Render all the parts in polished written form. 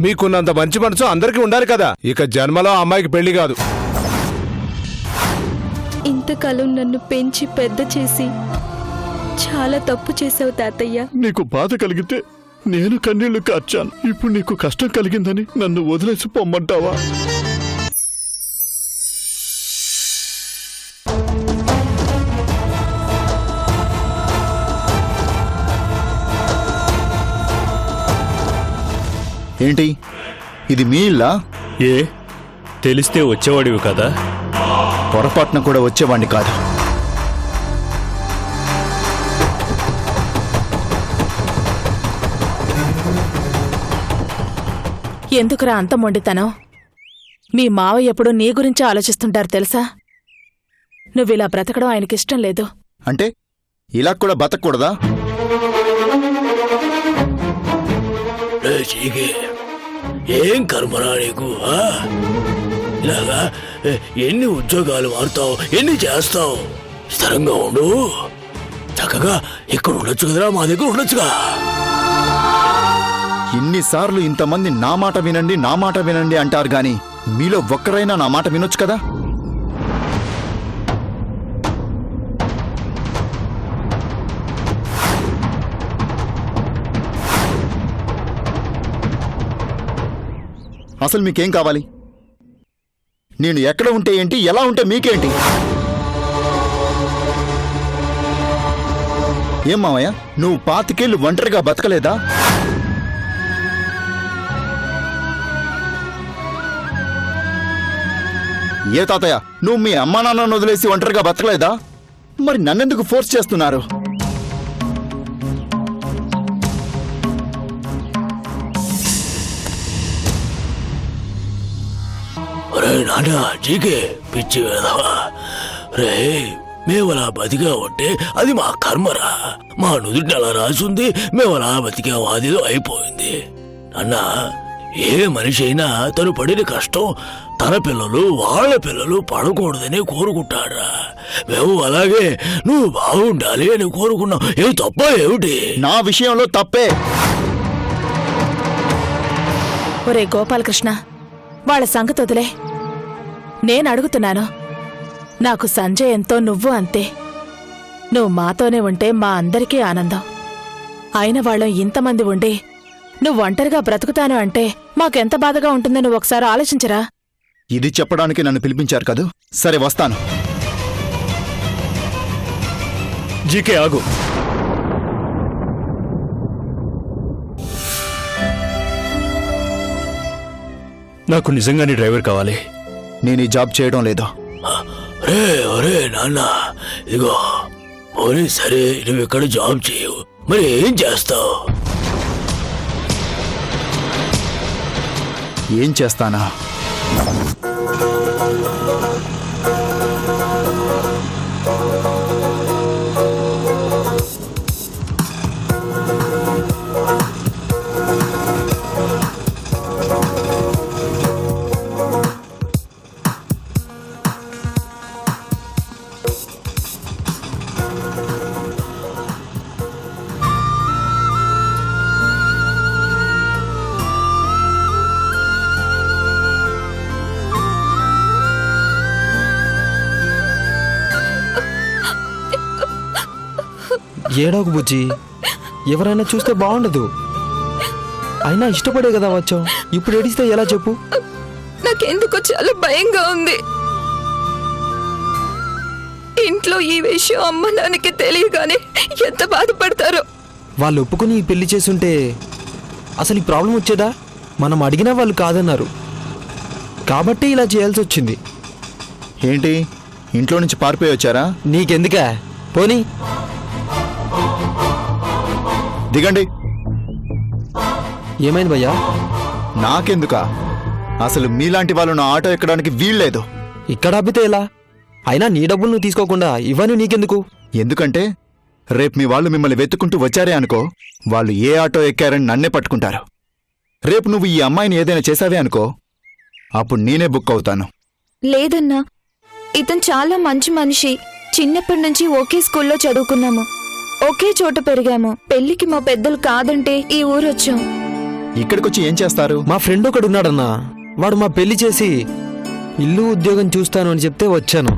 మీకున్నంత మంచి మనసు అందరికీ ఉండాలి కదా. ఇక జన్మలో అమ్మాయికి పెళ్లి కాదు. ఇంతకాలం నన్ను పెంచి పెద్ద చేసి చాలా తప్పు చేసావు తాతయ్య. నీకు బాధ కలిగితే నేను కన్నీళ్లు కార్చాను. ఇప్పుడు నీకు కష్టం కలిగిందని నన్ను వదిలేసి పొమ్మంటావా? ఏంటి ఇది మీ ఇల్లా? ఏ తెలిస్తే వచ్చేవాడివి కదా. పొరపాటున కూడా వచ్చేవాణ్ణి కాదు. ఎందుకురా అంత మొండితనం? మీ మావయ్య ఎప్పుడు నీ గురించి ఆలోచిస్తుంటారు తెలుసా? నువ్విలా బ్రతకడం ఆయనకిష్టం లేదు. అంటే ఇలా కూడా బతకూడదా? ఏం కర్మరా నీకు? ఇలాగా ఎన్ని ఉద్యోగాలు మారుతావు, ఎన్ని చేస్తావు? స్థిరంగా ఉండు. చక్కగా ఇక్కడ ఉండొచ్చు కదరా, మా దగ్గర ఉండొచ్చుగా. ఇన్నిసార్లు ఇంతమంది నా మాట వినండి నా మాట వినండి అంటారు గాని మీలో ఒక్కరైనా నా మాట వినొచ్చు కదా. అసలు మీకేం కావాలి? నేను ఎక్కడ ఉంటే ఏంటి, ఎలా ఉంటే మీకేంటి? ఏం మావయ్య, నువ్వు 25 ఏళ్ళు ఒంటరిగా బతకలేదా? ఏ తాతయ్య, నువ్వు మీ అమ్మా నాన్నను వదిలేసి ఒంటరిగా బతకలేదా? మరి నన్నెందుకు ఫోర్స్ చేస్తున్నారు? నానా జీకే పిచ్చి వేదవా రే, మేమలా బతిగా ఉంటే అది మా కర్మరా. మా నుదుటిని అలా రాసుంది, మేమలా బతికా అదిలో అయిపోయింది. అన్నా, ఏ మనిషి అయినా తను పడిన కష్టం తన పిల్లలు వాళ్ళ పిల్లలు పడకూడదని కోరుకుంటారా. మేము అలాగే నువ్వు బాగుండాలి అని కోరుకున్నాం. ఏం తప్ప ఏమిటి? నా విషయంలో తప్పే. ఒరే గోపాలకృష్ణ, వాళ్ళ సంగతి వదిలే. నేను అడుగుతున్నాను. నాకు సంజయ్ ఎంతో, నువ్వు అంతే. నువ్వు మాతోనే ఉంటే మా అందరికీ ఆనందం. అయిన వాళ్ళం ఇంతమంది ఉండి నువ్వు ఒంటరిగా బ్రతుకుతాను అంటే మాకెంత బాధగా ఉంటుందో నువ్వు ఒకసారి ఆలోచించరా. ఇది చెప్పడానికి నన్ను పిలిపించారు కదూ. సరే, వస్తాను. జీకే ఆగు. నాకు నిజంగానే డ్రైవర్ కావాలి. నేను ఈ జాబ్ చేయడం లేదు. రే ఒరే నాన్న, ఇదిగో పోనీ సరే, నువ్వు ఇక్కడ జాబ్ చేయవు, మరి ఏం చేస్తావు? ఏం చేస్తానా? ఏడోకు బుజ్జి, ఎవరైనా చూస్తే బాగుండదు. అయినా ఇష్టపడే కదా వచ్చావు. ఇప్పుడు ఏడిస్తే ఎలా చెప్పు? నాకెందుకో చాలా భయంగా ఉంది. ఇంట్లో ఈ విషయం అమ్మ నాన్నకి తెలియగానే ఎంత బాధపడతారో. వాళ్ళు ఒప్పుకుని ఈ పెళ్లి చేసుంటే అసలు ఈ ప్రాబ్లం వచ్చేదా? మనం అడిగినా వాళ్ళు కాదన్నారు కాబట్టి ఇలా చేయాల్సి వచ్చింది. ఏంటి, ఇంట్లో నుంచి పారిపోయి వచ్చారా? నీకెందుకా? పోనీ దిగండి. ఏమైంది భయ్యా? నాకెందుకా? అసలు మీలాంటి వాళ్ళు నా ఆటో ఎక్కడానికి వీల్లేదు. ఇక్కడ ఆపితే ఎలా? అయినా నీ డబ్బులు నువ్వు తీసుకోకుండా ఇవన్నీ నీకెందుకు? ఎందుకంటే రేపు మీ వాళ్ళు మిమ్మల్ని వెతుక్కుంటూ వచ్చారే అనుకో, వాళ్ళు ఏ ఆటో ఎక్కారని నన్నే పట్టుకుంటారు. రేపు నువ్వు ఈ అమ్మాయిని ఏదైనా చేసావే అనుకో, అప్పుడు నేనే బుక్ అవుతాను. లేదన్నా, ఇతను చాలా మంచి మనిషి. చిన్నప్పటి నుంచి ఒకే స్కూల్లో చదువుకున్నాము, ఒకే చోట పెరిగాము. పెళ్లికి మా పెద్దలు కాదంటే ఈ ఊరొచ్చాం. ఇక్కడికొచ్చి ఏం చేస్తారు? మా ఫ్రెండ్ ఒకడు ఉన్నాడన్నా, వాడు మా పెళ్లి చేసి ఇల్లు ఉద్యోగం చూస్తాను అని చెప్తే వచ్చాను.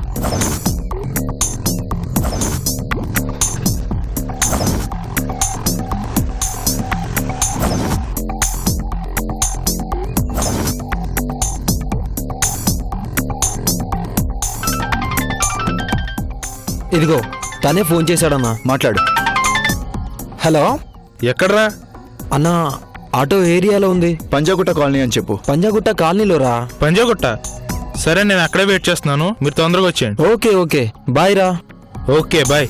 ఇదిగో తనే ఫోన్ చేశాడన్నా. మాట్లాడు. హలో ఎక్కడ్రా? అన్నా, ఆటో ఏరియాలో ఉంది. పంజాగుట్ట కాలనీ అని చెప్పు. పంజాగుట్ట కాలనీలోరా. పంజాగుట్ట. సరే, నేను అక్కడే వెయిట్ చేస్తున్నాను, మీరు తొందరగా వచ్చేయండి. ఓకే ఓకే, బాయ్ రా. Okay bye.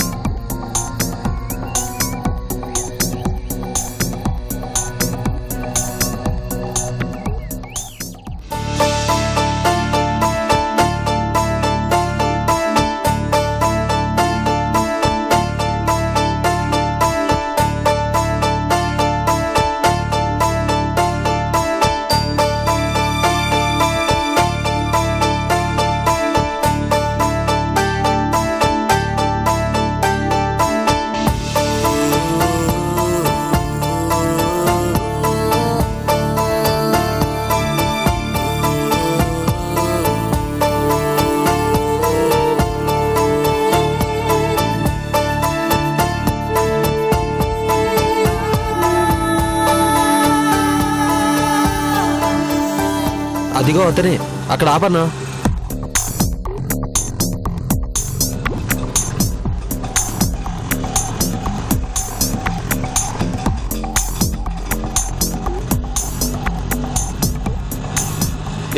అదిగో అతనే, అక్కడ ఆపన్నా.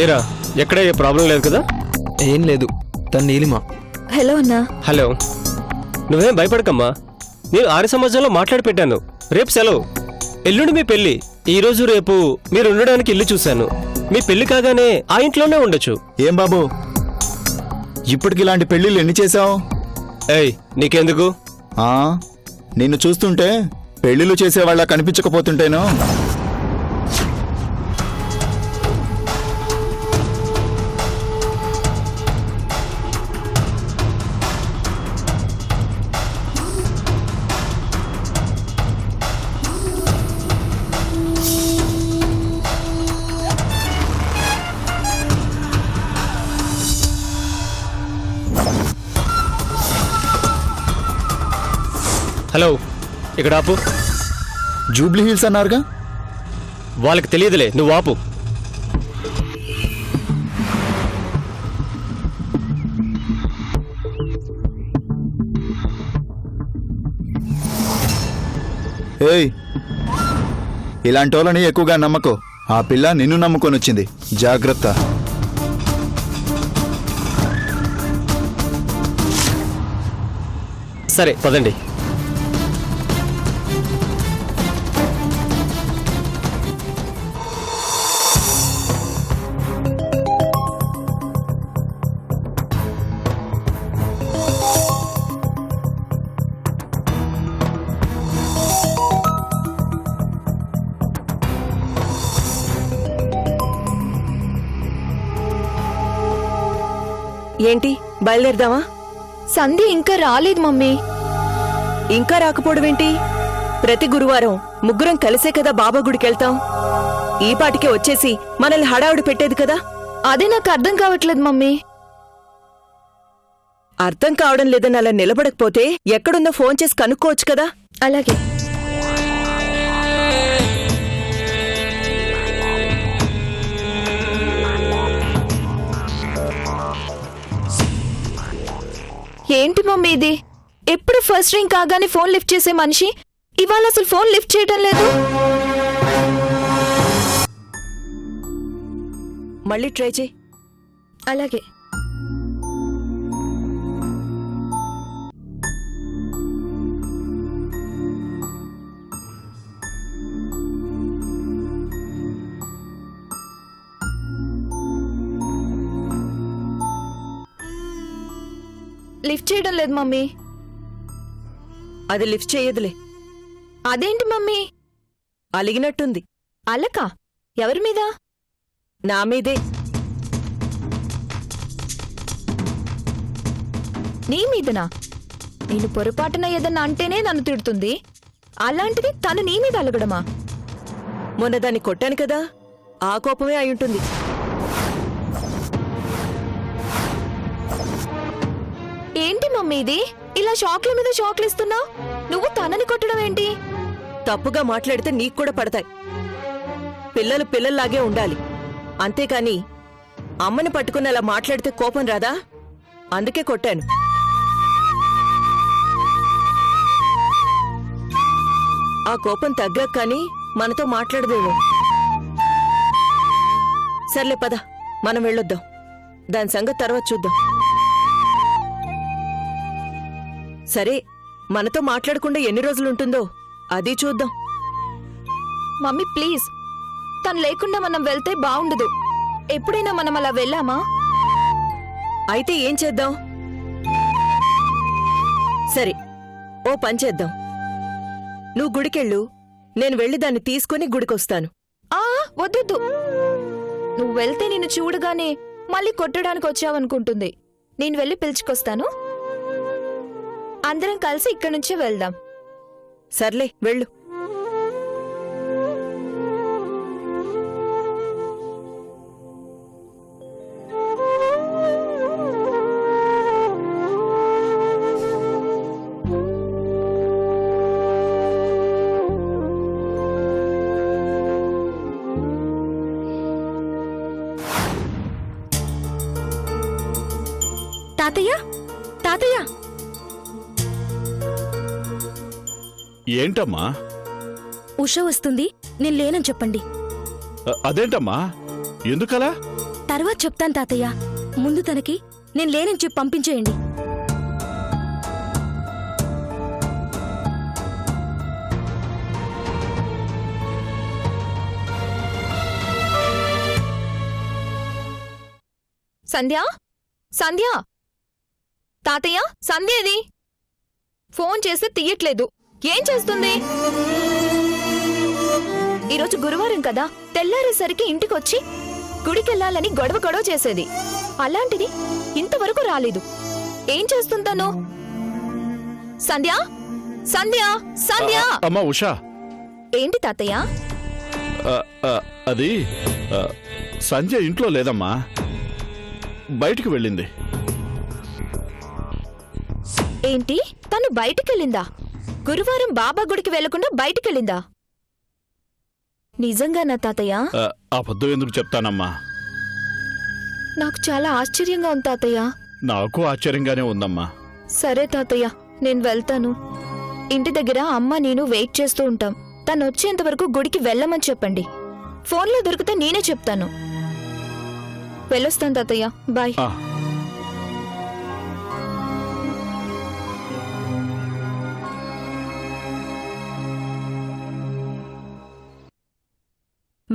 ఏరా, ఎక్కడ ఏ ప్రాబ్లం లేదు కదా? ఏం లేదు, తన నీలిమ. హలో అన్నా. హలో, నువ్వేం భయపడకమ్మా. నేను 6 సంవత్సరాల్లో మాట్లాడి పెట్టాను. రేపు సెలవు, ఎల్లుండి మీ పెళ్లి. ఈ రోజు రేపు మీరు ఉండడానికి ఇల్లు చూశాను. మీ పెళ్లి కాగానే ఆ ఇంట్లోనే ఉండొచ్చు. ఏం బాబు, ఇప్పటికి ఇలాంటి పెళ్లిళ్ళు ఎన్ని చేశావు? ఏయ్, నీకెందుకు? నిన్ను చూస్తుంటే పెళ్లిళ్ళు చేసేవాళ్ళ కనిపించకపోతుంటేనో. హలో, ఇక్కడ ఆపు. జూబ్లీ హిల్స్ అన్నారుగా? వాళ్ళకి తెలియదులే, నువ్వు ఆపు. ఏయ్, ఇలాంటి వాళ్ళని ఎక్కువగా నమ్మకు. ఆ పిల్ల నిన్ను నమ్ముకొని వచ్చింది, జాగ్రత్త. సరే పదండి. ఏంటి, బయలుదేరదామా? సంధ్య ఇంకా రాలేదు మమ్మీ. ఇంకా రాకపోవడం ఏంటి? ప్రతి గురువారం ముగ్గురం కలిసే కదా బాబా గుడికెళ్తాం. ఈ పాటికే వచ్చేసి మనల్ని హడావుడి పెట్టేది కదా. అదే నాకు అర్థం కావట్లేదు మమ్మీ. అర్థం కావడం లేదని అలా నిలబడకపోతే ఎక్కడుందో ఫోన్ చేసి కనుక్కోవచ్చు కదా. అలాగే. ఏంటి మమ్మీ ఇది? ఎప్పుడు ఫస్ట్ రింగ్ కాగానే ఫోన్ లిఫ్ట్ చేసే మనిషి ఇవాళ అసలు ఫోన్ లిఫ్ట్ చేయటం లేదు. మళ్ళీ ట్రై చేయి. అలాగే. లిఫ్ట్ చేయడం లేదు మమ్మీ. అది లిఫ్ట్ చేయదులే. అదేంటి మమ్మీ? అలిగినట్టుంది. అలకా? ఎవరి మీద? నా మీదే. నీ మీదనా? నేను పొరపాటున ఏదన్నా అంటేనే నన్ను తిడుతుంది, అలాంటిది తను నీ మీద అలగడమా? మొన్న దాన్ని కొట్టాను కదా, ఆ కోపమే అయ్యుంటుంది. ఏంటి మమ్మీ ఇది? ఇలా షాక్ల మీద షాక్లు ఇస్తున్నావు. నువ్వు తనని కొట్టడం ఏంటి? తప్పుగా మాట్లాడితే నీకు కూడా పడతాయి. పిల్లలు పిల్లల్లాగే ఉండాలి, అంతేకాని అమ్మని పట్టుకుని అలా మాట్లాడితే కోపం రాదా? అందుకే కొట్టాను. ఆ కోపం తగ్గాక కానీ మనతో మాట్లాడదేమో. సర్లే పద, మనం వెళ్ళొద్దాం. దాని సంగతి తర్వాత చూద్దాం. సరే, మనతో మాట్లాడకుండా ఎన్ని రోజులుంటుందో అది చూద్దాం. మమ్మీ ప్లీజ్, తను లేకుండా మనం వెళ్తే బాగుండదు. ఎప్పుడైనా మనం అలా వెళ్ళామా? అయితే ఏం చేద్దాం? సరే, ఓ పని చేద్దాం. నువ్వు గుడికెళ్ళు, నేను వెళ్ళి దాన్ని తీసుకుని గుడికొస్తాను. ఆ వద్దొద్దు. నువ్వు వెళ్తే నిన్ను చూడగానే మళ్ళీ కొట్టడానికి వచ్చావనుకుంటుంది. నేను వెళ్ళి పిలుచుకొస్తాను. అందరం కలిసి ఇక్కడి నుంచే వెళ్దాం. సర్లే, వెళ్ళు. తాతయ్య, తాతయ్య, ఏంటమ్మా? ఉష వస్తుంది, నేను లేనని చెప్పండి. అదేంటమ్మా, ఎందుకలా? తర్వాత చెప్తాను తాతయ్య. ముందు తనకి నేను లేనని చెప్పి పంపించేయండి. సంధ్య, సంధ్య, తాతయ్య, సంధ్యది ఫోన్ చేస్తే తీయట్లేదు. ఏం చేస్తుంది? ఈరోజు గురువారం కదా, తెల్లారేసరికి ఇంటికొచ్చి గుడికెళ్లాలని గొడవ చేసేది. అలాంటిది ఇంతవరకు రాలేదు. ఏం చేస్తుంటాను? సంధ్య, సంధ్య, సంధ్య! అమ్మా ఉషా, ఏంటి తాతయ్య? అది సంజయ్ ఇంట్లో లేదమ్మా, బయటికి వెళ్ళింది. ఏంటి, తను బయటికెళ్ళిందా? గురువారం బాబా గుడికి వెళ్లకుండా బయటికెళ్ళిందా? నిజంగానా తాతయ్య? అబద్ధం ఎందుకు చెప్తానమ్మా? నాకు చాలా ఆశ్చర్యంగా ఉంది తాతయ్య. నాకు ఆశ్చర్యంగానే ఉందమ్మా. సరే తాతయ్య, నేను వెళ్తాను. ఇంటి దగ్గర అమ్మ నేను వెయిట్ చేస్తూ ఉంటాం. తను వచ్చేంత వరకు గుడికి వెళ్ళమని చెప్పండి. ఫోన్లో దొరికితే నేనే చెప్తాను. వెళ్ళొస్తాను తాతయ్య, బాయ్.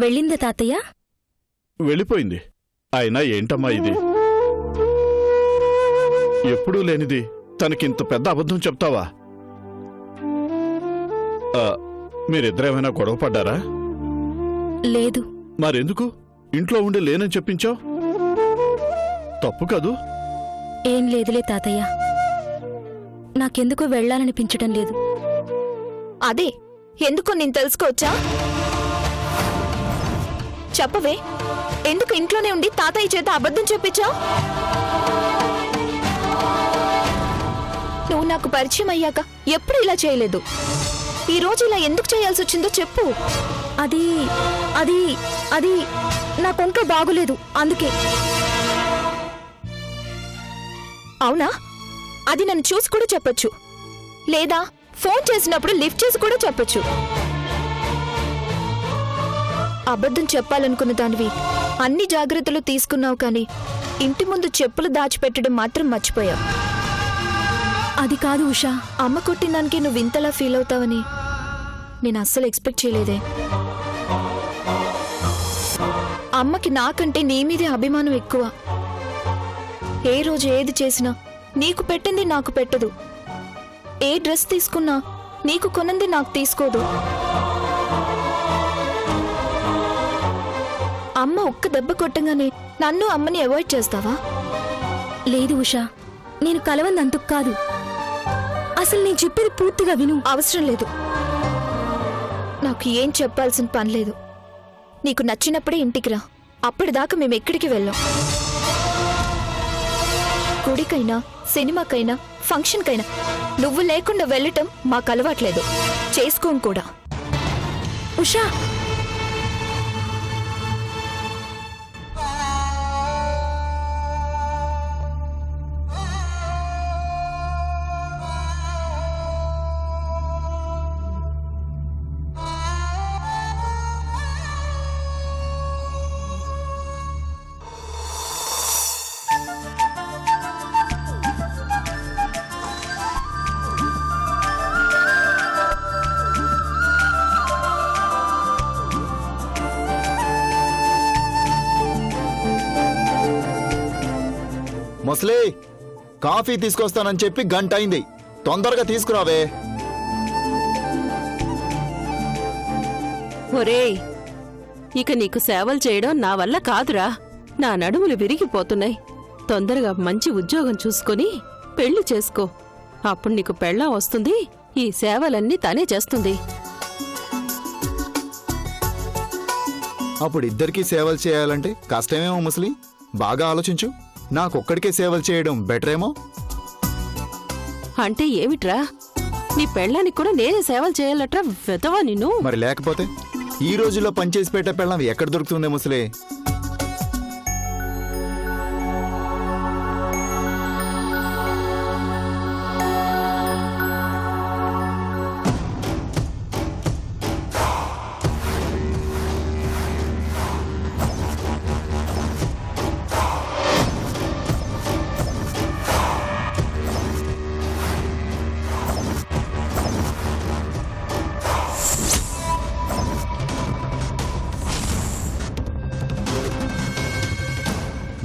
వెళ్ళిందా తాతయ్య? వెళ్ళిపోయింది. అయినా ఏంటమ్మా ఇది? ఎప్పుడూ లేనిది తనకింత పెద్ద అబద్ధం చెప్తావా? మీరిద్దరేమైనా గొడవ పడ్డారా? లేదు. మరెందుకు ఇంట్లో ఉండి లేనని చెప్పించావు? తప్పు కదూ? ఏం లేదులే తాతయ్య, నాకెందుకు వెళ్ళాలనిపించటం లేదు. అదే ఎందుకో నేను తెలుసుకోవచ్చా? చెప్పవే, ఎందుకు ఇంట్లోనే ఉండి తాతయ్య చేత అబద్ధం చెప్పించావు? నువ్వు నాకు పరిచయం అయ్యాక ఎప్పుడు ఇలా చేయలేదు. ఈ రోజు ఇలా ఎందుకు చేయాల్సి వచ్చిందో చెప్పు. అది అది అది నా కొంట్లో బాగులేదు, అందుకే. అవునా? అది నన్ను చూసి కూడా చెప్పొచ్చు, లేదా ఫోన్ చేసినప్పుడు లిఫ్ట్ చేసి కూడా చెప్పొచ్చు. అబద్ధం చెప్పాలనుకున్న దానివి అన్ని జాగ్రత్తలు తీసుకున్నావు, కానీ ఇంటి ముందు చెప్పులు దాచిపెట్టడం మాత్రం మర్చిపోయావు. అది కాదు ఉషా, అమ్మ కొట్టిందానికి నువ్వు ఇంతలా ఫీల్ అవుతావని నేను అస్సలు ఎక్స్పెక్ట్ చేయలేదే. అమ్మకి నాకంటే నీ మీదే అభిమానం ఎక్కువ. ఏ రోజు ఏది చేసినా నీకు పెట్టింది నాకు పెట్టదు. ఏ డ్రెస్ తీసుకున్నా నీకు కొనంది నాకు తీసుకోదు. అమ్మ ఒక్క దెబ్బ కొట్టంగానే నన్ను అమ్మని అవాయిడ్ చేస్తావా? లేదు ఉషా, నేను కలవందందుకు కాదు. అసలు నేను చెప్పేది పూర్తిగా విను. అవసరం లేదు, నాకు ఏం చెప్పాల్సిన పని లేదు. నీకు నచ్చినప్పుడే ఇంటికి రా. అప్పటిదాకా మేము ఎక్కడికి వెళ్ళాం. గుడికైనా సినిమాకైనా ఫంక్షన్కైనా నువ్వు లేకుండా వెళ్ళటం మాకు అలవాట్లేదు, చేసుకోం కూడా. ఉషా, ముసలి, కాఫీ తీసుకొస్తానని చెప్పి గంట అయింది, తొందరగా తీసుకురావే. ఒరేయ్, ఇక నీకు సేవలు చేయడం నా వల్ల కాదురా. నా నడుములు విరిగిపోతున్నాయి. తొందరగా మంచి ఉద్యోగం చూసుకొని పెళ్లి చేసుకో. అప్పుడు నీకు పెళ్ళాం వస్తుంది, ఈ సేవలన్నీ తనే చేస్తుంది. అప్పుడు ఇద్దరికీ సేవలు చేయాలంటే కష్టమేమో ముసలి. బాగా ఆలోచించు. నాకొక్కడికే సేవలు చేయడం బెటరేమో. అంటే ఏమిట్రా, నీ పెళ్ళానికి కూడా నేనే సేవలు చేయాలట్రా వెతవా నిన్ను? మరి లేకపోతే ఈ రోజుల్లో పనిచేసి పెట్టే పెళ్ళం ఎక్కడ దొరుకుతుందే ముసలి?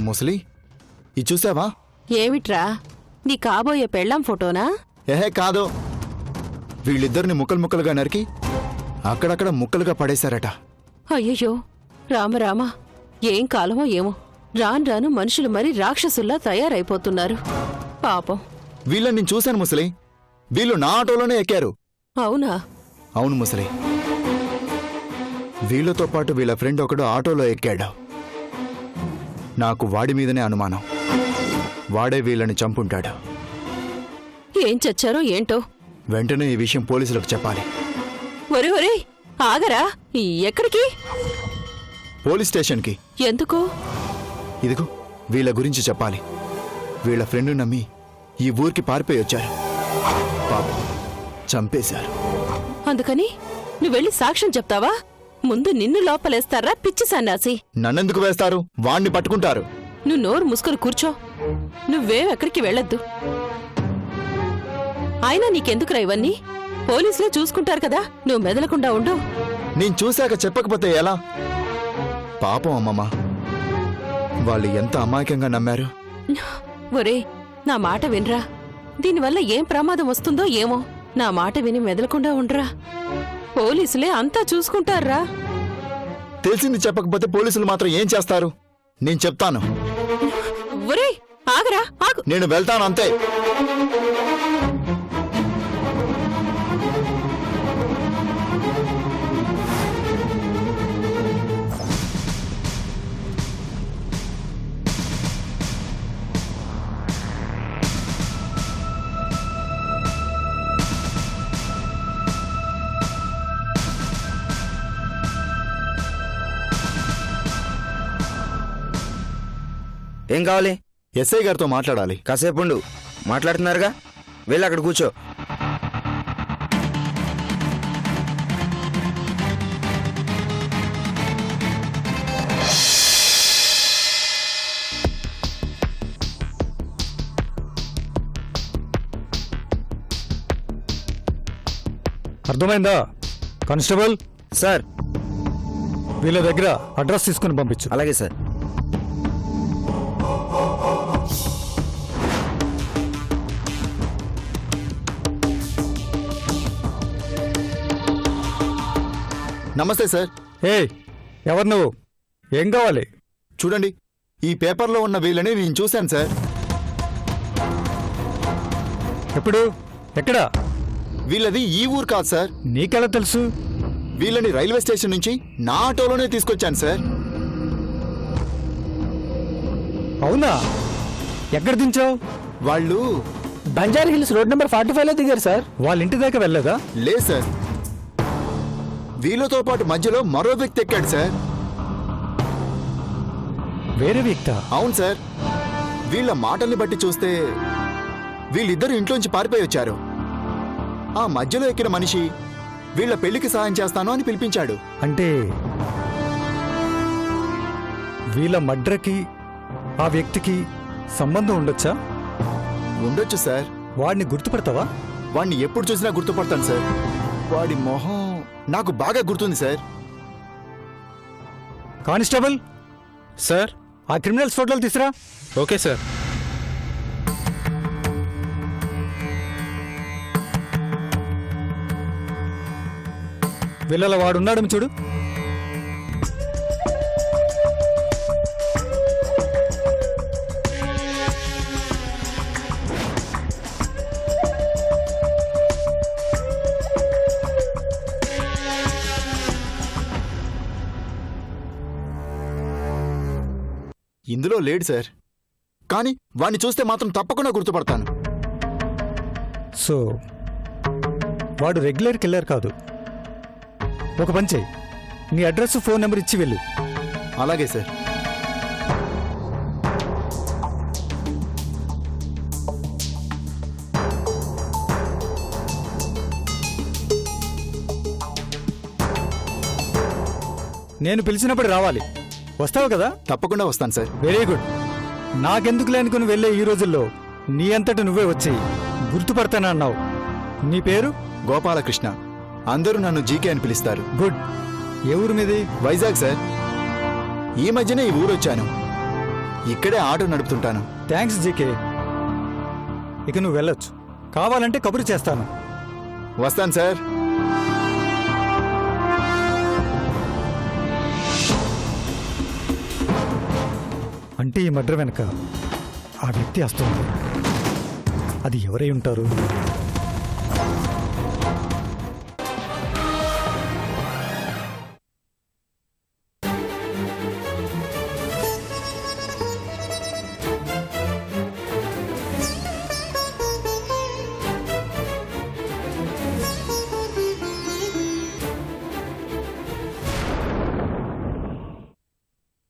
ముసలి, ఇది చూసావా? ఏమిట్రా, నీ కాబోయే పెళ్ళాం ఫోటోనా? ఏహే కాదు, వీళ్ళిద్దరిని ముక్కలు ముక్కలుగా నరికి అక్కడక్కడ ముక్కలుగా పడేశారట. అయ్యయ్యో, రామరామ, ఏం కాలమో ఏమో. రాను రాను మనుషులు మరీ రాక్షసుల్లా తయారైపోతున్నారు. పాపం. వీళ్ళని నేను చూశాను ముసలి. వీళ్ళు నా ఆటోలోనే ఎక్కారు. అవునా? అవును ముసలి. వీళ్ళతో పాటు వీళ్ళ ఫ్రెండ్ ఒకడు ఆటోలో ఎక్కాడు. నాకు వాడి మీదనే అనుమానం. వాడే వీళ్ళని చంపుంటాడు. ఏం చచ్చారో ఏంటో. వెంటనే ఈ విషయం పోలీసులకు చెప్పాలి. ఒరే ఒరే, ఆగరా. ఎక్కడికి? పోలీస్ స్టేషన్కి. ఎందుకు? ఇదిగో వీళ్ళ గురించి చెప్పాలి. వీళ్ళ ఫ్రెండ్ నమ్మి ఈ ఊరికి పారిపోయి వచ్చారు. పాపం, చంపేశారు. అందుకని నువ్వెళ్ళి సాక్ష్యం చెప్తావా? ముందు నిన్ను లోపలేస్తారా పిచ్చి సన్నాసి? నన్నెందుకు వేస్తారు? వాణ్ణి పట్టుకుంటారు. నువ్వు నోరు మూసుకొని కూర్చో. నువ్వేం ఎక్కడికి వెళ్ళొద్దు. అయినా నీకెందుకురా ఇవన్నీ? పోలీసులే చూసుకుంటారు కదా, నువ్వు మెదలకుండా ఉండు. నేను చూశాక చెప్పకపోతే ఎలా? పాపం అమ్మమ్మ, వాళ్ళు ఎంత అమాయకంగా నమ్మారు. ఒరే, నా మాట వినరా. దీనివల్ల ఏం ప్రమాదం వస్తుందో ఏమో. నా మాట విని మెదలకుండా ఉండరా. పోలీసులే అంతా చూసుకుంటారా. తెలిసింది చెప్పకపోతే పోలీసులు మాత్రం ఏం చేస్తారు? నేను చెప్తాను. ఒరే, ఆగరా, ఆగు. నేను వెళ్తాను అంతే. ఏం కావాలి? ఎస్ఐ గారితో మాట్లాడాలి. కాసేపు ఉండు, మాట్లాడుతున్నారుగా, వెళ్ళి అక్కడ కూర్చో. అర్థమైందా కానిస్టేబుల్? సార్, వీళ్ళ దగ్గర అడ్రస్ తీసుకుని పంపించు. అలాగే సార్. నమస్తే సార్. ఏ, ఎవరు నువ్వు? ఏం కావాలి? చూడండి, ఈ పేపర్లో ఉన్న వీళ్ళని నేను చూశాను సార్. ఎప్పుడు? ఎక్కడ? వీళ్ళది ఈ ఊరు కాదు సార్. నీకెలా తెలుసు? వీళ్ళని రైల్వే స్టేషన్ నుంచి నా ఆటోలోనే తీసుకొచ్చాను సార్. అవునా? ఎక్కడ దించావు? వాళ్ళు బంజారా హిల్స్ రోడ్ నెంబర్ 45 లో దిగారు సార్. వాళ్ళ ఇంటి దాకా వెళ్ళలేదా? లేదు సార్, వీళ్ళతో పాటు మధ్యలో మరో వ్యక్తి ఎక్కాడు సార్. వేరే వ్యక్తా? అవును సార్, వీళ్ళ మాటల్ని బట్టి చూస్తే వీళ్ళిద్దరూ ఇంట్లోంచి పారిపోయి వచ్చారు. ఆ మధ్యలో ఎక్కిన మనిషి వీళ్ళ పెళ్లికి సాయం చేస్తాను అని పిలిపించాడు. అంటే వీళ్ళ మడ్రకి ఆ వ్యక్తికి సంబంధం ఉండొచ్చా? ఉండొచ్చు సార్. వాడిని గుర్తుపడతావా? వాడిని ఎప్పుడు చూసినా గుర్తుపడతాను సార్. వాడి మొహం నాకు బాగా గుర్తుంది సార్. Constable, sir. ఆ క్రిమినల్స్ ఫోటోలు తీసురా. Okay sir. వీళ్ళ వాడున్నాడు చూడు. ఇందులో లేడు సార్, కానీ వాడిని చూస్తే మాత్రం తప్పకుండా గుర్తుపడతాను. సో వాడు రెగ్యులర్ కిల్లర్ కాదు. ఒక పని చెయ్యి, నీ అడ్రస్ ఫోన్ నెంబర్ ఇచ్చి వెళ్ళు. అలాగే సార్. నేను పిలిచినప్పుడు రావాలి. వస్తావు కదా? తప్పకుండా వస్తాను సార్. Very good. నాకెందుకు లేనుకుని వెళ్ళే ఈ రోజుల్లో నీ అంతట నువ్వే వచ్చి గుర్తుపడతానన్నావు. నీ పేరు? గోపాలకృష్ణ. అందరూ నన్ను జీకే అని పిలుస్తారు. గుడ్. ఏ ఊరు మీది? వైజాగ్ సార్. ఈ మధ్యనే ఈ ఊరు వచ్చాను. ఇక్కడే ఆటో నడుపుతుంటాను. Thanks GK. ఇక నువ్వు వెళ్ళొచ్చు. కావాలంటే కబురు చేస్తాను. వస్తాను సార్. అంటే ఈ మడ్ర వెనక ఆ వ్యక్తి వస్తుంది. అది ఎవరై ఉంటారు?